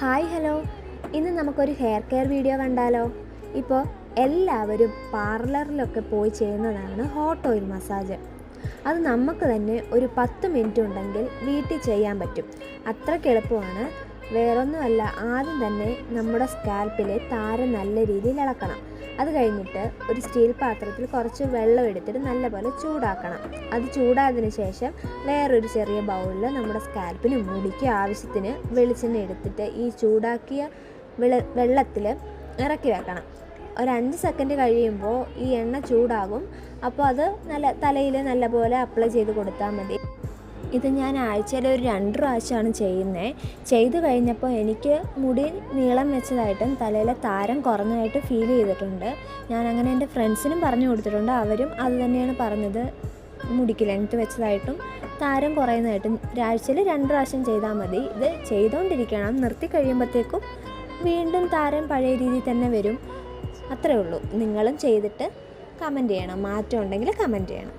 Hi hello, ഇന്ന് നമുക്കൊരു hair care video കണ്ടാലോ. ഇപ്പോൾ എല്ലാവരും പാർലറിലൊക്കെ പോയി ചെയ്യുന്നതാണ് ഹോട്ട് ഓയിൽ മസാജ്. അത് നമുക്ക് തന്നെ ഒരു 10 മിനിറ്റ് ഉണ്ടെങ്കിൽ വീട്ടിൽ ചെയ്യാൻ പറ്റും. അത്രയ്ക്ക് എളുപ്പമാണ്. വേറൊന്നുമല്ല, ആദ്യം തന്നെ നമ്മുടെ സ്കാൽപ്പിലെ താരം നല്ല രീതിയിൽ ഇളക്കണം. അത് കഴിഞ്ഞിട്ട് ഒരു സ്റ്റീൽ പാത്രത്തിൽ കുറച്ച് വെള്ളം എടുത്തിട്ട് നല്ലപോലെ ചൂടാക്കണം. അത് ചൂടായതിനു ശേഷം വേറൊരു ചെറിയ ബൗളിൽ നമ്മുടെ സ്കാൽപ്പിന് മുടിക്ക് ആവശ്യത്തിന് വെളിച്ചെണ്ണ എടുത്തിട്ട് ഈ ചൂടാക്കിയ വെള്ളത്തിൽ ഇറക്കി വെക്കണം. ഒരു 5 സെക്കൻഡ് കഴിയുമ്പോൾ ഈ എണ്ണ ചൂടാകും. അപ്പോൾ അത് തലയിൽ നല്ലപോലെ അപ്ലൈ ചെയ്ത് കൊടുത്താൽ മതി. ഇത് ഞാൻ ആഴ്ചയിൽ ഒരു 2 പ്രാവശ്യമാണ് ചെയ്യുന്നത്. ചെയ്ത് കഴിഞ്ഞപ്പോൾ എനിക്ക് മുടി നീളം വെച്ചതായിട്ടും തലയിലെ താരം കുറഞ്ഞതായിട്ട് ഫീൽ ചെയ്തിട്ടുണ്ട്. ഞാൻ അങ്ങനെ എൻ്റെ ഫ്രണ്ട്സിനും പറഞ്ഞു കൊടുത്തിട്ടുണ്ട്. അവരും അത് തന്നെയാണ് പറഞ്ഞത്. മുടിക്ക് ലെങ്ത്ത് വെച്ചതായിട്ടും താരം കുറയുന്നതായിട്ടും ആഴ്ചയിൽ 2 പ്രാവശ്യം ചെയ്താൽ മതി. ഇത് ചെയ്തുകൊണ്ടിരിക്കണം. നിർത്തി കഴിയുമ്പോഴത്തേക്കും വീണ്ടും താരം പഴയ രീതിയിൽ തന്നെ വരും. അത്രയേ ഉള്ളൂ. നിങ്ങളും ചെയ്തിട്ട് കമൻറ്റ് ചെയ്യണം. മാറ്റം ഉണ്ടെങ്കിൽ കമൻറ്റ് ചെയ്യണം.